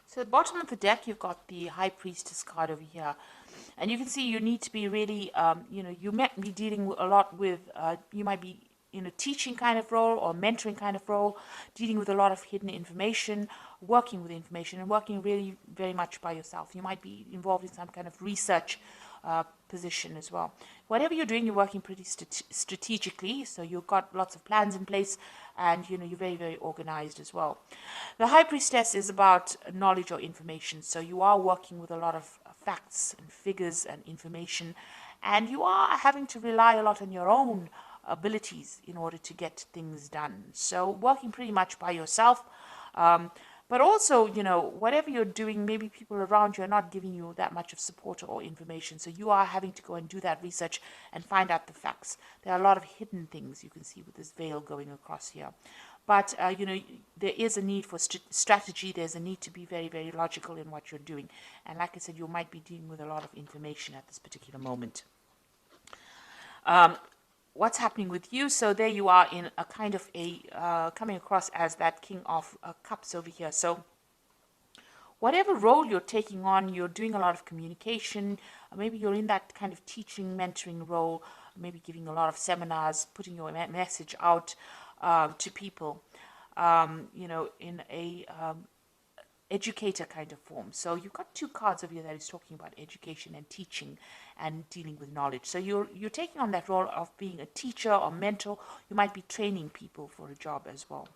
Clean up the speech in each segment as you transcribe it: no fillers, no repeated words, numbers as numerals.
So at the bottom of the deck, you've got the High Priestess card over here. And you can see you need to be really, you might be dealing a lot with, you might be in a teaching kind of role or mentoring kind of role, dealing with a lot of hidden information, working with information, and working really very much by yourself. You might be involved in some kind of research position as well. Whatever you're doing, you're working pretty strategically, so you've got lots of plans in place, and you're very, very organized as well. The High Priestess is about knowledge or information, so you are working with a lot of facts and figures and information, and you are having to rely a lot on your own abilities in order to get things done. So working pretty much by yourself. But also, whatever you're doing, maybe people around you are not giving you that much of support or information. So you are having to go and do that research and find out the facts. There are a lot of hidden things you can see with this veil going across here. But, there is a need for strategy. There's a need to be very, very logical in what you're doing. And like I said, you might be dealing with a lot of information at this particular moment. What's happening with you? So there you are in a kind of coming across as that King of Cups over here. So whatever role you're taking on, you're doing a lot of communication. Maybe you're in that kind of teaching, mentoring role, maybe giving a lot of seminars, putting your message out to people, in a educator kind of form. So you've got two cards over here that is talking about education and teaching and dealing with knowledge. So you're taking on that role of being a teacher or mentor. You might be training people for a job as well.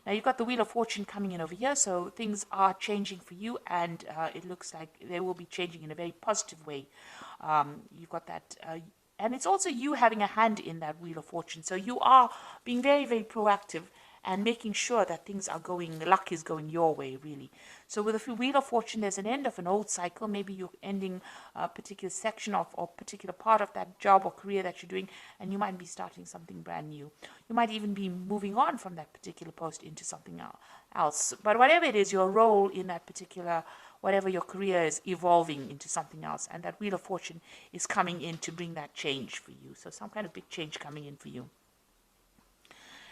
Now you've got the Wheel of Fortune coming in over here, so things are changing for you, and it looks like they will be changing in a very positive way. You've got that, and it's also you having a hand in that Wheel of Fortune. So you are being very, very proactive and making sure that things are going, luck is going your way, really. So with the Wheel of Fortune, there's an end of an old cycle. Maybe you're ending a particular section of or particular part of that job or career that you're doing, and you might be starting something brand new. You might even be moving on from that particular post into something else. But whatever it is, your role in that particular, whatever your career is, evolving into something else, and that Wheel of Fortune is coming in to bring that change for you. So some kind of big change coming in for you.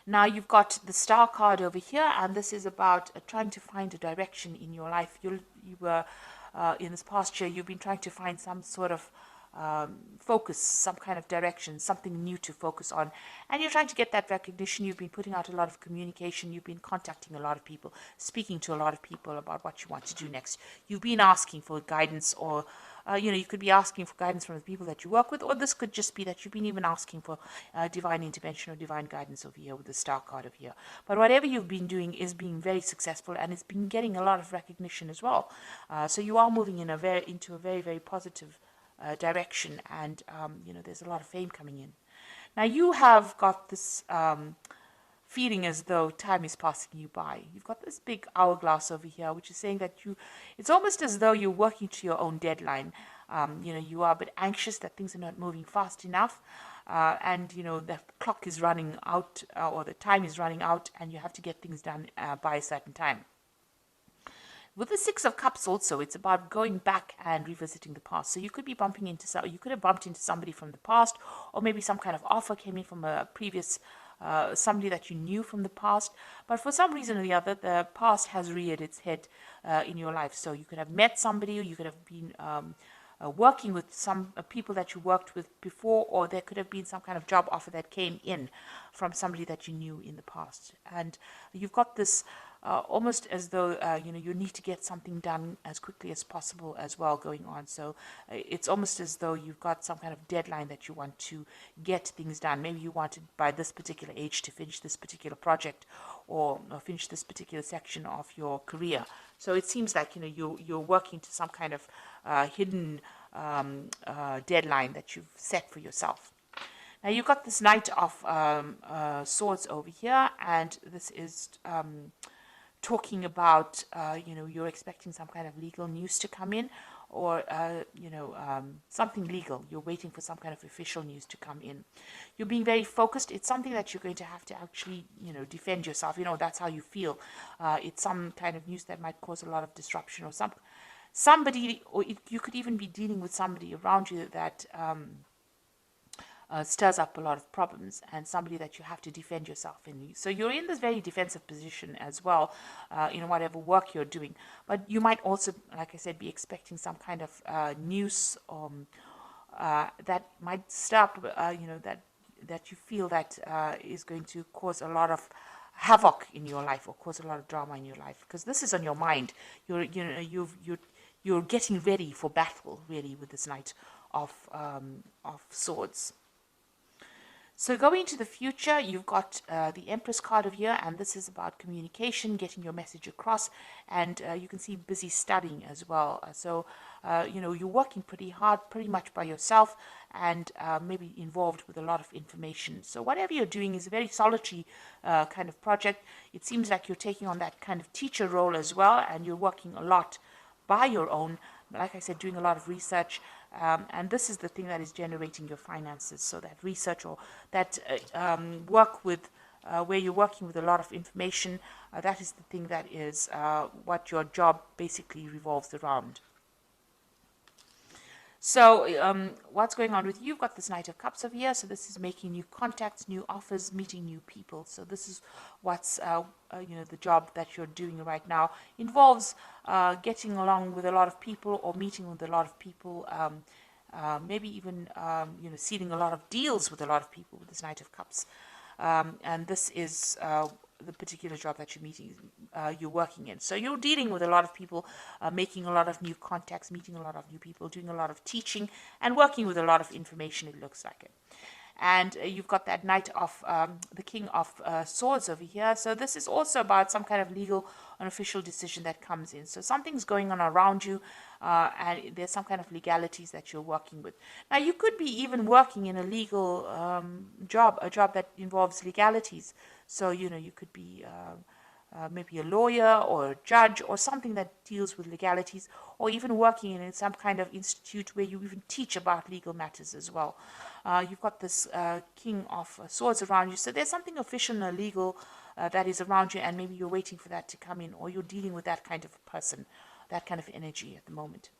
Now you've got the Star card over here, and this is about trying to find a direction in your life. You were in this past year, you've been trying to find some sort of focus, some kind of direction, something new to focus on, and you're trying to get that recognition. You've been putting out a lot of communication. You've been contacting a lot of people, speaking to a lot of people about what you want to do next. You've been asking for guidance, or you could be asking for guidance from the people that you work with, or this could just be that you've been even asking for divine intervention or divine guidance over here with the Star card over here. But whatever you've been doing is being very successful, and it's been getting a lot of recognition as well. So you are moving in into a very, very positive direction, and there's a lot of fame coming in. Now you have got this feeling as though time is passing you by. You've got this big hourglass over here, which is saying that it's almost as though you're working to your own deadline. You are a bit anxious that things are not moving fast enough, and the clock is running out, or the time is running out, and you have to get things done by a certain time. With the Six of Cups also, it's about going back and revisiting the past. So you could be you could have bumped into somebody from the past, or maybe some kind of offer came in from a previous somebody that you knew from the past, but for some reason or the other, the past has reared its head in your life. So you could have met somebody, or you could have been working with some people that you worked with before, or there could have been some kind of job offer that came in from somebody that you knew in the past. And you've got this almost as though you need to get something done as quickly as possible as well going on. So it's almost as though you've got some kind of deadline that you want to get things done. Maybe you wanted by this particular age to finish this particular project, or finish this particular section of your career. So it seems like you're working to some kind of hidden deadline that you've set for yourself. Now you've got this Knight of Swords over here, and this is talking about you're expecting some kind of legal news to come in, or something legal. You're waiting for some kind of official news to come in. You're being very focused. It's something that you're going to have to actually defend yourself. That's how you feel. It's some kind of news that might cause a lot of disruption, or somebody, or you could even be dealing with somebody around you that stirs up a lot of problems, and somebody that you have to defend yourself in. So you're in this very defensive position as well, in whatever work you're doing. But you might also, like I said, be expecting some kind of news that might stir up, that you feel that is going to cause a lot of havoc in your life or cause a lot of drama in your life, because this is on your mind. You're getting ready for battle, really, with this Knight of Swords. So going into the future, you've got the Empress card of here, and this is about communication, getting your message across, and you can see busy studying as well. So, you're working pretty hard, pretty much by yourself, and maybe involved with a lot of information. So whatever you're doing is a very solitary kind of project. It seems like you're taking on that kind of teacher role as well, and you're working a lot by your own, like I said, doing a lot of research, and this is the thing that is generating your finances. So that research or that work with where you're working with a lot of information, that is the thing that is what your job basically revolves around. So what's going on with you? You've got this Knight of Cups over here. So this is making new contacts, new offers, meeting new people. So this is what's, the job that you're doing right now. Involves getting along with a lot of people or meeting with a lot of people. Maybe even, sealing a lot of deals with a lot of people with this Knight of Cups. And this is the particular job that you're working in. So you're dealing with a lot of people, making a lot of new contacts, meeting a lot of new people, doing a lot of teaching, and working with a lot of information, it looks like it. And you've got that Knight of the King of Swords over here. So this is also about some kind of legal and official decision that comes in. So something's going on around you, and there's some kind of legalities that you're working with. Now, you could be even working in a legal job, a job that involves legalities. So, you could be maybe a lawyer or a judge or something that deals with legalities, or even working in some kind of institute where you even teach about legal matters as well. You've got this King of Swords around you, so there's something official and legal that is around you, and maybe you're waiting for that to come in, or you're dealing with that kind of person, that kind of energy at the moment.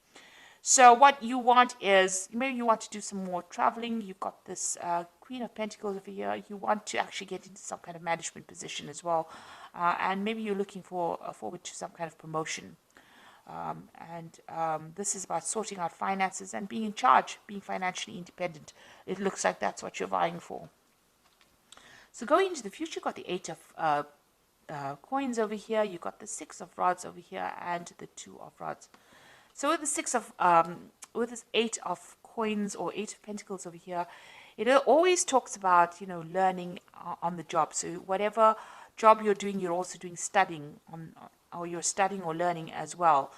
So what you want is, maybe you want to do some more traveling. You've got this Queen of Pentacles over here. You want to actually get into some kind of management position as well. And maybe you're looking forward to some kind of promotion. This is about sorting out finances and being in charge, being financially independent. It looks like that's what you're vying for. So going into the future, you've got the Eight of Coins over here. You've got the Six of Rods over here and the Two of Rods. So with the with this Eight of Coins or Eight of Pentacles over here, it always talks about, learning on the job. So whatever job you're doing, you're also doing studying or you're studying or learning as well.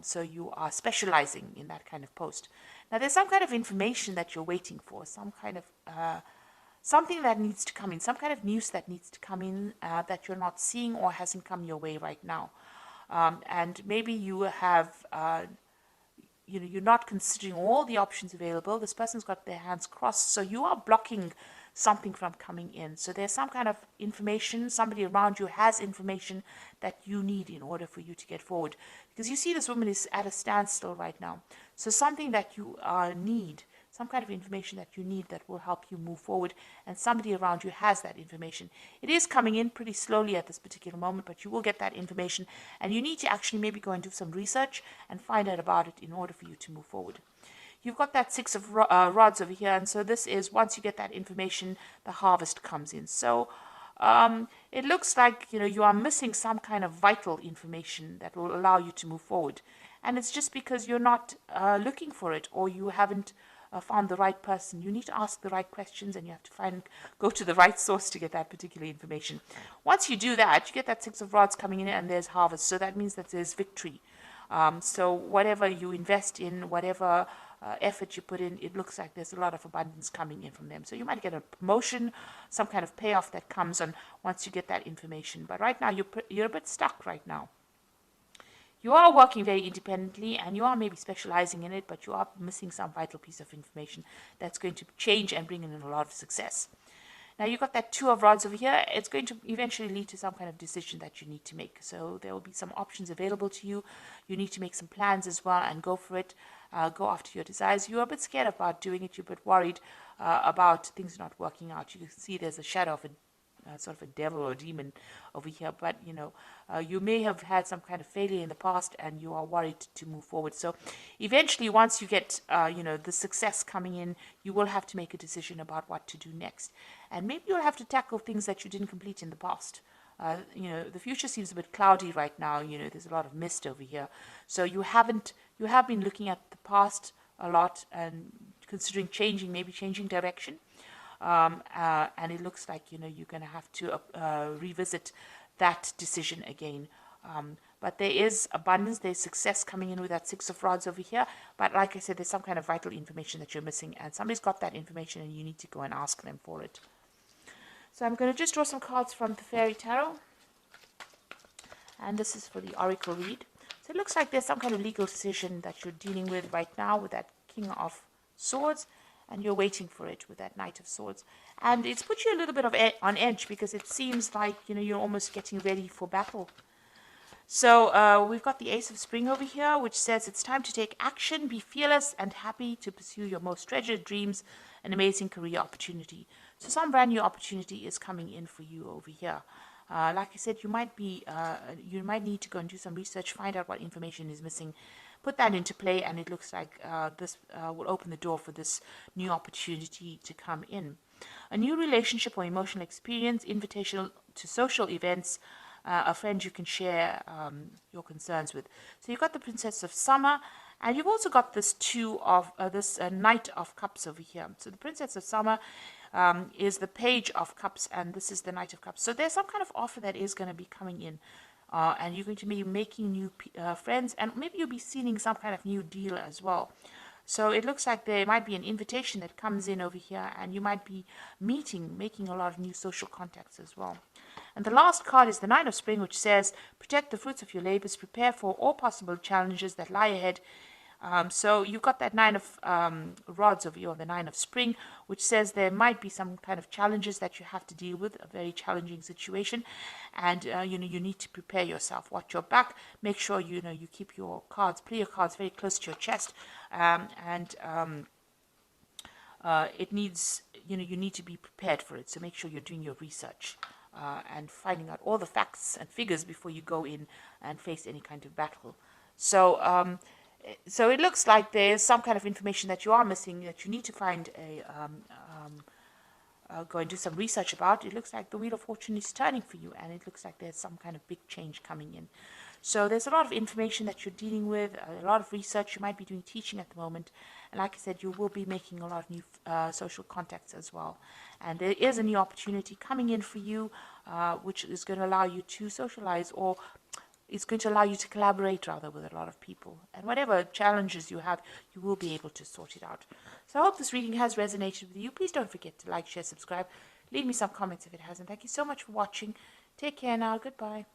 So you are specializing in that kind of post. Now there's some kind of information that you're waiting for, some kind of something that needs to come in, some kind of news that needs to come in that you're not seeing or hasn't come your way right now. And maybe you have, you're not considering all the options available. This person's got their hands crossed, so you are blocking something from coming in. So there's some kind of information, somebody around you has information that you need in order for you to get forward. Because you see this woman is at a standstill right now. So something that you need, some kind of information that you need that will help you move forward, and somebody around you has that information. It is coming in pretty slowly at this particular moment, but you will get that information, and you need to actually maybe go and do some research and find out about it in order for you to move forward. You've got that Six of Rods over here, and so this is, once you get that information, the harvest comes in. So it looks like, you are missing some kind of vital information that will allow you to move forward. And it's just because you're not looking for it, or you haven't found the right person. You need to ask the right questions, and you have to go to the right source to get that particular information. Once you do that, you get that Six of Rods coming in, and there's harvest. So that means that there's victory. So whatever you invest in, whatever effort you put in, it looks like there's a lot of abundance coming in from them. So you might get a promotion, some kind of payoff that comes on once you get that information. But right now, you're a bit stuck right now. You are working very independently, and you are maybe specializing in it, but you are missing some vital piece of information that's going to change and bring in a lot of success. Now you've got that Two of Rods over here. It's going to eventually lead to some kind of decision that you need to make. So there will be some options available to you. You need to make some plans as well and go for it. go after your desires. You're a bit scared about doing it. You're a bit worried about things not working out. You can see there's a shadow of a sort of a devil or a demon over here, but you may have had some kind of failure in the past and you are worried to move forward. So eventually, once you get the success coming in, you will have to make a decision about what to do next, and maybe you'll have to tackle things that you didn't complete in the past. The future seems a bit cloudy right now. There's a lot of mist over here, so you have been looking at the past a lot and considering maybe changing direction. And it looks like you're going to have to revisit that decision again. But there is abundance, there's success coming in with that Six of Rods over here. But like I said, there's some kind of vital information that you're missing, and somebody's got that information, and you need to go and ask them for it. So I'm going to just draw some cards from the Fairy Tarot, and this is for the Oracle read. So it looks like there's some kind of legal decision that you're dealing with right now with that King of Swords, and you're waiting for it with that Knight of Swords. And it's put you a little bit on edge, because it seems like you're almost getting ready for battle. So we've got the Ace of Spring over here, which says it's time to take action, be fearless and happy to pursue your most treasured dreams, an amazing career opportunity. So some brand new opportunity is coming in for you over here. Like I said, you might need to go and do some research, find out what information is missing, put that into play, and it looks like this will open the door for this new opportunity to come in. A new relationship or emotional experience, invitation to social events, a friend you can share your concerns with. So you've got the Princess of Summer, and you've also got this Knight of Cups over here. So the Princess of Summer is the Page of Cups, and this is the Knight of Cups. So there's some kind of offer that is going to be coming in. And you're going to be making new friends, and maybe you'll be sealing some kind of new deal as well. So it looks like there might be an invitation that comes in over here, and you might be making a lot of new social contacts as well. And the last card is the Nine of Spring, which says, protect the fruits of your labors, prepare for all possible challenges that lie ahead. So you've got that Nine of Rods over here, or the Nine of Spring, which says there might be some kind of challenges that you have to deal with, a very challenging situation, and you need to prepare yourself. Watch your back. Make sure you keep your cards, play your cards very close to your chest, it needs you need to be prepared for it. So make sure you're doing your research and finding out all the facts and figures before you go in and face any kind of battle. So it looks like there's some kind of information that you are missing, that you need to find go and do some research about. It looks like the Wheel of Fortune is turning for you, and it looks like there's some kind of big change coming in. So there's a lot of information that you're dealing with, a lot of research. You might be doing teaching at the moment, and like I said, you will be making a lot of new social contacts as well. And there is a new opportunity coming in for you, which is going to allow you to socialize, or it's going to allow you to collaborate rather with a lot of people. And whatever challenges you have, you will be able to sort it out. So I hope this reading has resonated with you. Please don't forget to like, share, subscribe. Leave me some comments if it hasn't. Thank you so much for watching. Take care now. Goodbye.